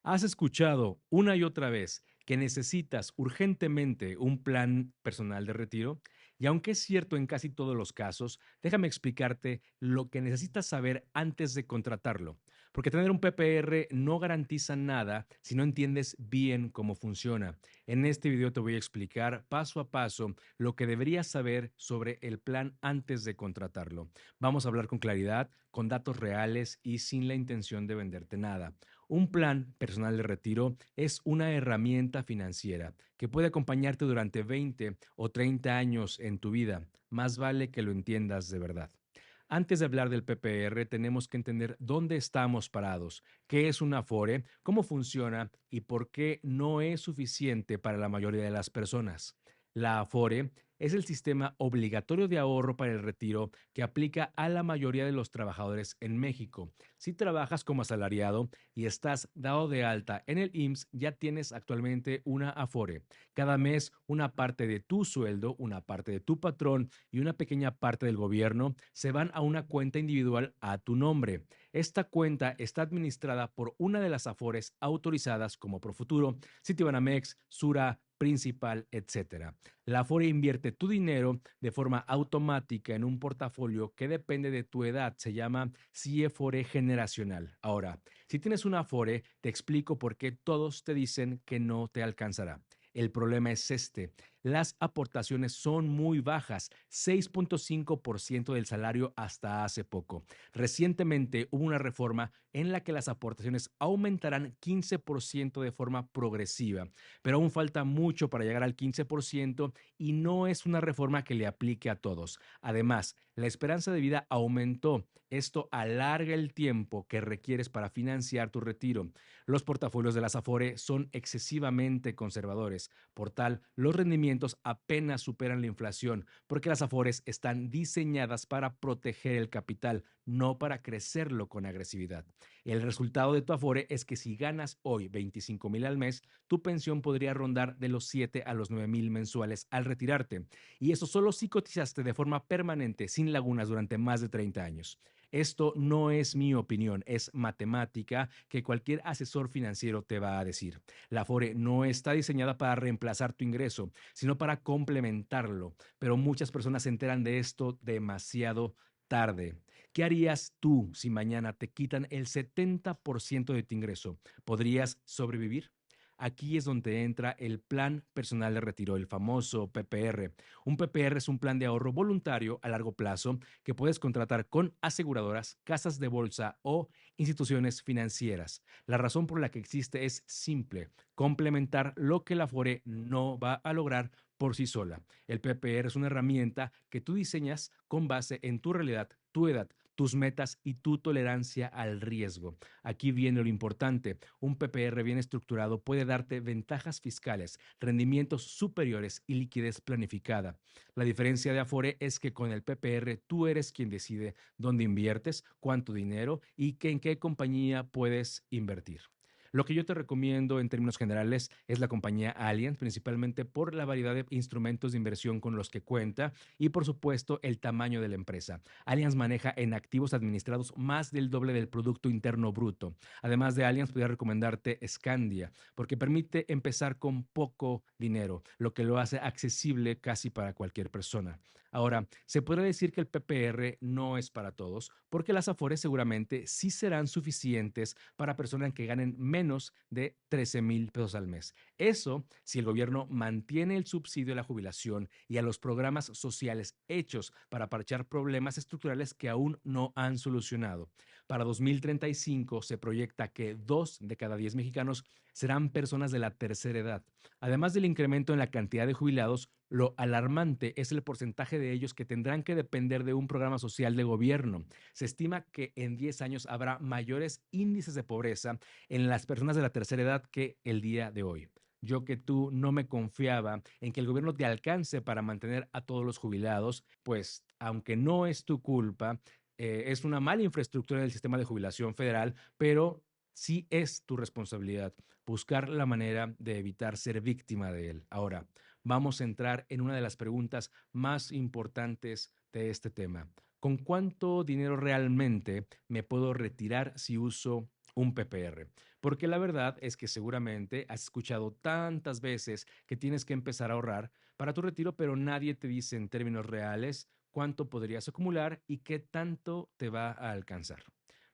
¿Has escuchado una y otra vez que necesitas urgentemente un plan personal de retiro? Y aunque es cierto en casi todos los casos, déjame explicarte lo que necesitas saber antes de contratarlo. Porque tener un PPR no garantiza nada si no entiendes bien cómo funciona. En este video te voy a explicar paso a paso lo que deberías saber sobre el plan antes de contratarlo. Vamos a hablar con claridad, con datos reales y sin la intención de venderte nada. Un plan personal de retiro es una herramienta financiera que puede acompañarte durante 20 o 30 años en tu vida. Más vale que lo entiendas de verdad. Antes de hablar del PPR, tenemos que entender dónde estamos parados, qué es una Afore, cómo funciona y por qué no es suficiente para la mayoría de las personas. La Afore es el sistema obligatorio de ahorro para el retiro que aplica a la mayoría de los trabajadores en México. Si trabajas como asalariado y estás dado de alta en el IMSS, ya tienes actualmente una Afore. Cada mes, una parte de tu sueldo, una parte de tu patrón y una pequeña parte del gobierno se van a una cuenta individual a tu nombre. Esta cuenta está administrada por una de las Afores autorizadas como Profuturo, Citibanamex, Sura, Principal, etcétera. La Afore invierte tu dinero de forma automática en un portafolio que depende de tu edad. Se llama CIEFORE generacional. Ahora, si tienes una Afore, te explico por qué todos te dicen que no te alcanzará. El problema es este. Las aportaciones son muy bajas, 6.5% del salario hasta hace poco. Recientemente hubo una reforma en la que las aportaciones aumentarán 15% de forma progresiva, pero aún falta mucho para llegar al 15% y no es una reforma que le aplique a todos. Además, la esperanza de vida aumentó. Esto alarga el tiempo que requieres para financiar tu retiro. Los portafolios de las Afore son excesivamente conservadores. Por tal, los rendimientos apenas superan la inflación, porque las Afores están diseñadas para proteger el capital, no para crecerlo con agresividad. El resultado de tu Afore es que si ganas hoy 25,000 al mes, tu pensión podría rondar de los 7 a los 9,000 mensuales al retirarte. Y eso solo si cotizaste de forma permanente, sin lagunas, durante más de 30 años. Esto no es mi opinión, es matemática que cualquier asesor financiero te va a decir. La Afore no está diseñada para reemplazar tu ingreso, sino para complementarlo. Pero muchas personas se enteran de esto demasiado tarde. ¿Qué harías tú si mañana te quitan el 70% de tu ingreso? ¿Podrías sobrevivir? Aquí es donde entra el plan personal de retiro, el famoso PPR. Un PPR es un plan de ahorro voluntario a largo plazo que puedes contratar con aseguradoras, casas de bolsa o instituciones financieras. La razón por la que existe es simple: complementar lo que la Afore no va a lograr por sí sola. El PPR es una herramienta que tú diseñas con base en tu realidad, tu edad, tus metas y tu tolerancia al riesgo. Aquí viene lo importante. Un PPR bien estructurado puede darte ventajas fiscales, rendimientos superiores y liquidez planificada. La diferencia de Afore es que con el PPR tú eres quien decide dónde inviertes, cuánto dinero y en qué compañía puedes invertir. Lo que yo te recomiendo en términos generales es la compañía Allianz, principalmente por la variedad de instrumentos de inversión con los que cuenta y por supuesto el tamaño de la empresa. Allianz maneja en activos administrados más del doble del Producto Interno Bruto. Además de Allianz, podría recomendarte Scandia, porque permite empezar con poco dinero, lo que lo hace accesible casi para cualquier persona. Ahora, se podría decir que el PPR no es para todos, porque las Afores seguramente sí serán suficientes para personas que ganen menos de 13,000 pesos al mes. Eso si el gobierno mantiene el subsidio a la jubilación y a los programas sociales hechos para parchar problemas estructurales que aún no han solucionado. Para 2035 se proyecta que 2 de cada 10 mexicanos serán personas de la tercera edad. Además del incremento en la cantidad de jubilados, lo alarmante es el porcentaje de ellos que tendrán que depender de un programa social de gobierno. Se estima que en 10 años habrá mayores índices de pobreza en las personas de la tercera edad que el día de hoy. Yo que tú no me confiaba en que el gobierno te alcance para mantener a todos los jubilados, pues aunque no es tu culpa, es una mala infraestructura en el sistema de jubilación federal, pero sí es tu responsabilidad buscar la manera de evitar ser víctima de él. Ahora, vamos a entrar en una de las preguntas más importantes de este tema. ¿Con cuánto dinero realmente me puedo retirar si uso un PPR? Porque la verdad es que seguramente has escuchado tantas veces que tienes que empezar a ahorrar para tu retiro, pero nadie te dice en términos reales cuánto podrías acumular y qué tanto te va a alcanzar.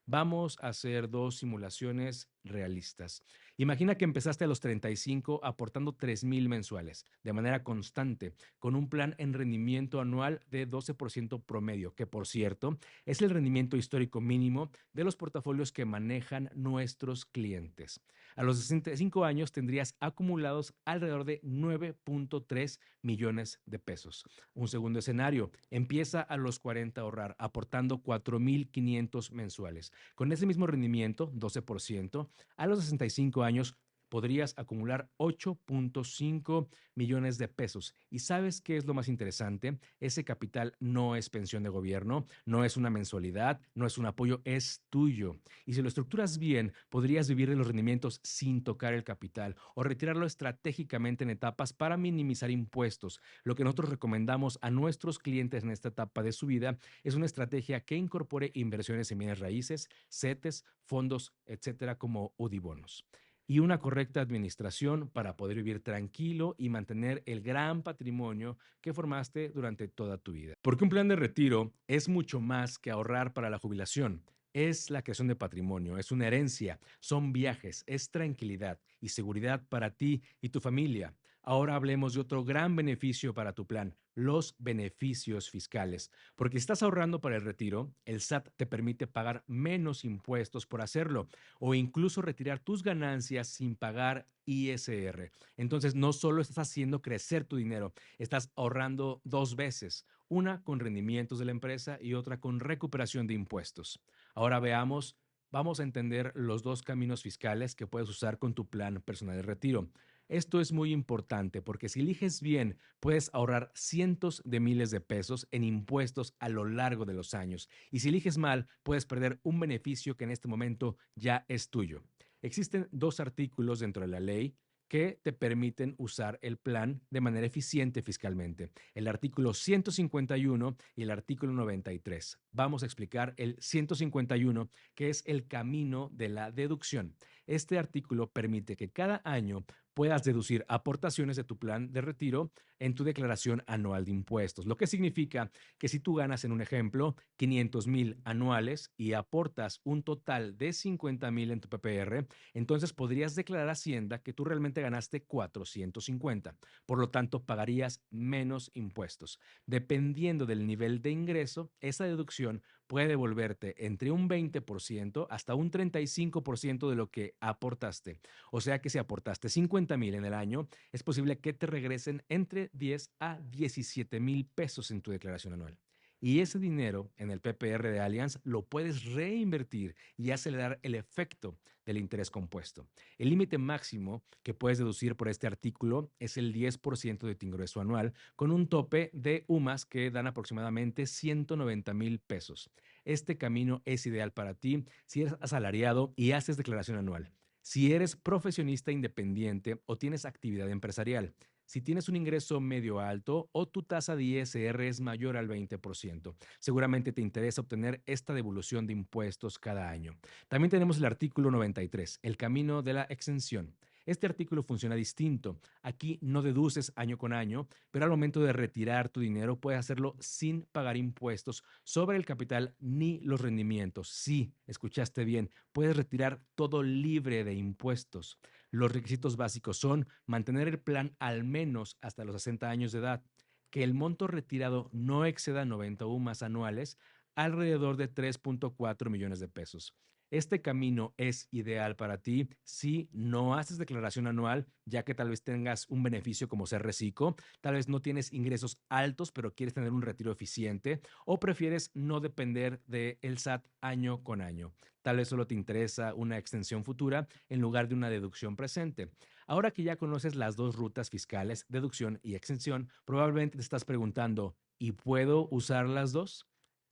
Vamos a hacer dos simulaciones realistas. Imagina que empezaste a los 35 aportando 3,000 mensuales de manera constante, con un plan en rendimiento anual de 12% promedio, que por cierto es el rendimiento histórico mínimo de los portafolios que manejan nuestros clientes. A los 65 años tendrías acumulados alrededor de 9,3 millones de pesos. Un segundo escenario, empieza a los 40 a ahorrar, aportando 4,500 mensuales. Con ese mismo rendimiento, 12%, a los 65 años podrías acumular 8,5 millones de pesos. ¿Y sabes qué es lo más interesante? Ese capital no es pensión de gobierno, no es una mensualidad, no es un apoyo, es tuyo. Y si lo estructuras bien, podrías vivir de los rendimientos sin tocar el capital o retirarlo estratégicamente en etapas para minimizar impuestos. Lo que nosotros recomendamos a nuestros clientes en esta etapa de su vida es una estrategia que incorpore inversiones en bienes raíces, CETES, fondos, etcétera, como UDIBonos y una correcta administración para poder vivir tranquilo y mantener el gran patrimonio que formaste durante toda tu vida. Porque un plan de retiro es mucho más que ahorrar para la jubilación. Es la creación de patrimonio, es una herencia, son viajes, es tranquilidad y seguridad para ti y tu familia. Ahora hablemos de otro gran beneficio para tu plan, los beneficios fiscales. Porque si estás ahorrando para el retiro, el SAT te permite pagar menos impuestos por hacerlo o incluso retirar tus ganancias sin pagar ISR. Entonces, no solo estás haciendo crecer tu dinero, estás ahorrando dos veces, una con rendimientos de la empresa y otra con recuperación de impuestos. Ahora veamos, vamos a entender los dos caminos fiscales que puedes usar con tu plan personal de retiro. Esto es muy importante porque si eliges bien, puedes ahorrar cientos de miles de pesos en impuestos a lo largo de los años. Y si eliges mal, puedes perder un beneficio que en este momento ya es tuyo. Existen dos artículos dentro de la ley que te permiten usar el plan de manera eficiente fiscalmente. El artículo 151 y el artículo 93. Vamos a explicar el 151, que es el camino de la deducción. Este artículo permite que cada año puedas deducir aportaciones de tu plan de retiro en tu declaración anual de impuestos, lo que significa que si tú ganas, en un ejemplo, 500,000 anuales y aportas un total de 50,000 en tu PPR, entonces podrías declarar a Hacienda que tú realmente ganaste 450. Por lo tanto, pagarías menos impuestos. Dependiendo del nivel de ingreso, esa deducción puede devolverte entre un 20% hasta un 35% de lo que aportaste. O sea que si aportaste 50,000 en el año, es posible que te regresen entre 10 a 17,000 pesos en tu declaración anual. Y ese dinero en el PPR de Allianz lo puedes reinvertir y acelerar el efecto del interés compuesto. El límite máximo que puedes deducir por este artículo es el 10% de tu ingreso anual, con un tope de UMAS que dan aproximadamente 190,000 pesos. Este camino es ideal para ti si eres asalariado y haces declaración anual, si eres profesionista independiente o tienes actividad empresarial, si tienes un ingreso medio alto o tu tasa de ISR es mayor al 20%. Seguramente te interesa obtener esta devolución de impuestos cada año. También tenemos el artículo 93, el camino de la exención. Este artículo funciona distinto. Aquí no deduces año con año, pero al momento de retirar tu dinero puedes hacerlo sin pagar impuestos sobre el capital ni los rendimientos. Sí, escuchaste bien, puedes retirar todo libre de impuestos. Los requisitos básicos son mantener el plan al menos hasta los 60 años de edad, que el monto retirado no exceda 90 UMAS anuales, alrededor de 3,4 millones de pesos. Este camino es ideal para ti si no haces declaración anual, ya que tal vez tengas un beneficio como ser reciclo, tal vez no tienes ingresos altos, pero quieres tener un retiro eficiente, o prefieres no depender del SAT año con año. Tal vez solo te interesa una extensión futura en lugar de una deducción presente. Ahora que ya conoces las dos rutas fiscales, deducción y exención, probablemente te estás preguntando, ¿y puedo usar las dos?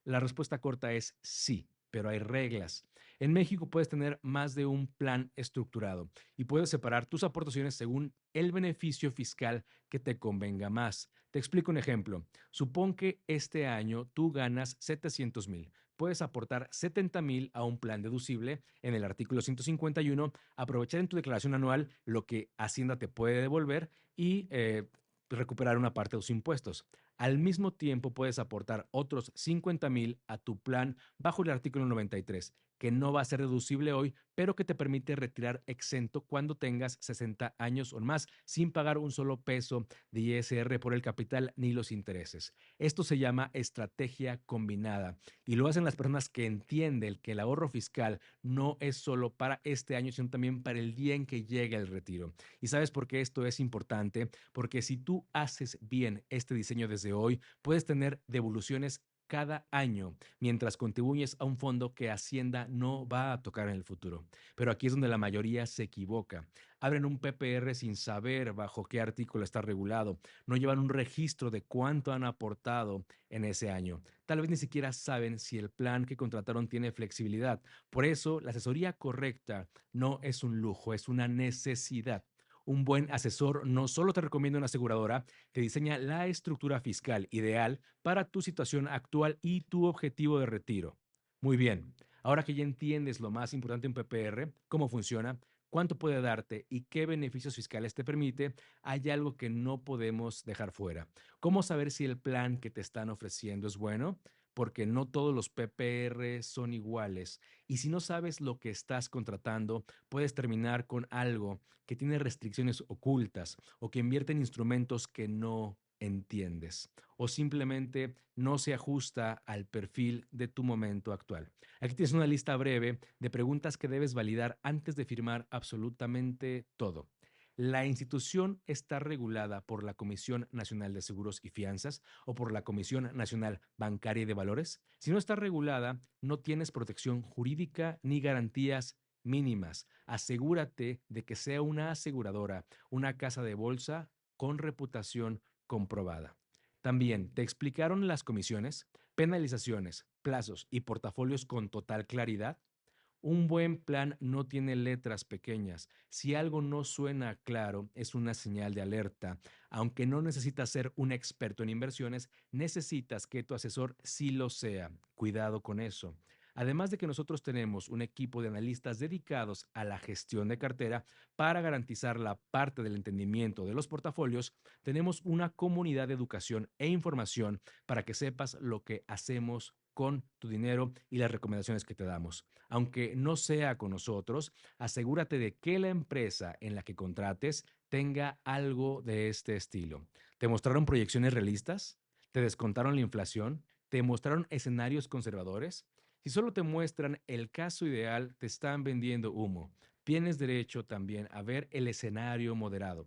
La respuesta corta es sí, pero hay reglas. En México puedes tener más de un plan estructurado y puedes separar tus aportaciones según el beneficio fiscal que te convenga más. Te explico un ejemplo. Supón que este año tú ganas 700,000, puedes aportar 70,000 a un plan deducible en el artículo 151, aprovechar en tu declaración anual lo que Hacienda te puede devolver y recuperar una parte de tus impuestos. Al mismo tiempo, puedes aportar otros 50,000 a tu plan bajo el artículo 93, que no va a ser deducible hoy, pero que te permite retirar exento cuando tengas 60 años o más, sin pagar un solo peso de ISR por el capital ni los intereses. Esto se llama estrategia combinada y lo hacen las personas que entienden que el ahorro fiscal no es solo para este año, sino también para el día en que llegue el retiro. ¿Y sabes por qué esto es importante? Porque si tú haces bien este diseño desde hoy, puedes tener devoluciones cada año mientras contribuyes a un fondo que Hacienda no va a tocar en el futuro. Pero aquí es donde la mayoría se equivoca. Abren un PPR sin saber bajo qué artículo está regulado. No llevan un registro de cuánto han aportado en ese año. Tal vez ni siquiera saben si el plan que contrataron tiene flexibilidad. Por eso, la asesoría correcta no es un lujo, es una necesidad. Un buen asesor no solo te recomienda una aseguradora, te diseña la estructura fiscal ideal para tu situación actual y tu objetivo de retiro. Muy bien, ahora que ya entiendes lo más importante de un PPR, cómo funciona, cuánto puede darte y qué beneficios fiscales te permite, hay algo que no podemos dejar fuera. ¿Cómo saber si el plan que te están ofreciendo es bueno? Porque no todos los PPR son iguales. Y si no sabes lo que estás contratando, puedes terminar con algo que tiene restricciones ocultas o que invierte en instrumentos que no entiendes o simplemente no se ajusta al perfil de tu momento actual. Aquí tienes una lista breve de preguntas que debes validar antes de firmar absolutamente todo. ¿La institución está regulada por la Comisión Nacional de Seguros y Fianzas o por la Comisión Nacional Bancaria y de Valores? Si no está regulada, no tienes protección jurídica ni garantías mínimas. Asegúrate de que sea una aseguradora, una casa de bolsa con reputación comprobada. También te explicaron las comisiones, penalizaciones, plazos y portafolios con total claridad. Un buen plan no tiene letras pequeñas. Si algo no suena claro, es una señal de alerta. Aunque no necesitas ser un experto en inversiones, necesitas que tu asesor sí lo sea. Cuidado con eso. Además de que nosotros tenemos un equipo de analistas dedicados a la gestión de cartera para garantizar la parte del entendimiento de los portafolios, tenemos una comunidad de educación e información para que sepas lo que hacemos con tu dinero y las recomendaciones que te damos. Aunque no sea con nosotros, asegúrate de que la empresa en la que contrates tenga algo de este estilo. ¿Te mostraron proyecciones realistas? ¿Te descontaron la inflación? ¿Te mostraron escenarios conservadores? Si solo te muestran el caso ideal, te están vendiendo humo. Tienes derecho también a ver el escenario moderado.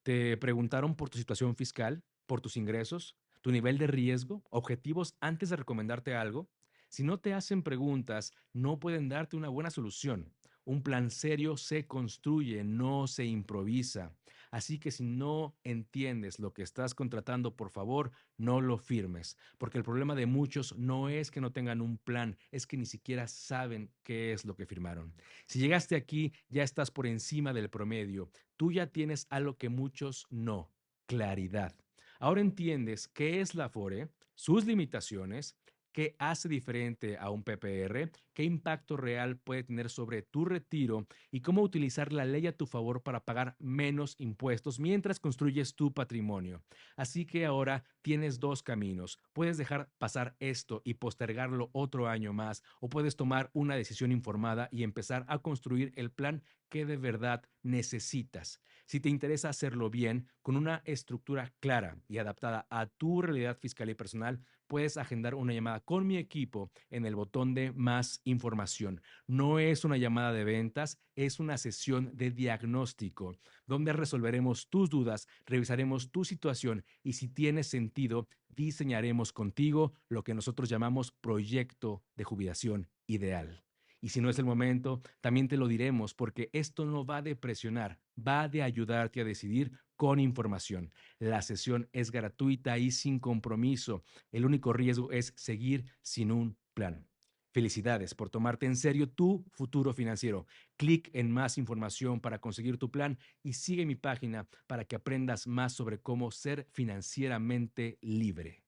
¿Te preguntaron por tu situación fiscal, por tus ingresos, tu nivel de riesgo, objetivos antes de recomendarte algo? Si no te hacen preguntas, no pueden darte una buena solución. Un plan serio se construye, no se improvisa. Así que si no entiendes lo que estás contratando, por favor, no lo firmes, porque el problema de muchos no es que no tengan un plan, es que ni siquiera saben qué es lo que firmaron. Si llegaste aquí, ya estás por encima del promedio. Tú ya tienes algo que muchos no, claridad. Ahora entiendes qué es la Afore, sus limitaciones, qué hace diferente a un PPR, qué impacto real puede tener sobre tu retiro y cómo utilizar la ley a tu favor para pagar menos impuestos mientras construyes tu patrimonio. Así que ahora tienes dos caminos. Puedes dejar pasar esto y postergarlo otro año más, o puedes tomar una decisión informada y empezar a construir el plan que de verdad necesitas. Si te interesa hacerlo bien, con una estructura clara y adaptada a tu realidad fiscal y personal, puedes agendar una llamada con mi equipo en el botón de más información. No es una llamada de ventas, es una sesión de diagnóstico donde resolveremos tus dudas, revisaremos tu situación y si tiene sentido, diseñaremos contigo lo que nosotros llamamos proyecto de jubilación ideal. Y si no es el momento, también te lo diremos porque esto no va de presionar, va de ayudarte a decidir con información. La sesión es gratuita y sin compromiso. El único riesgo es seguir sin un plan. Felicidades por tomarte en serio tu futuro financiero. Clic en más información para conseguir tu plan y sigue mi página para que aprendas más sobre cómo ser financieramente libre.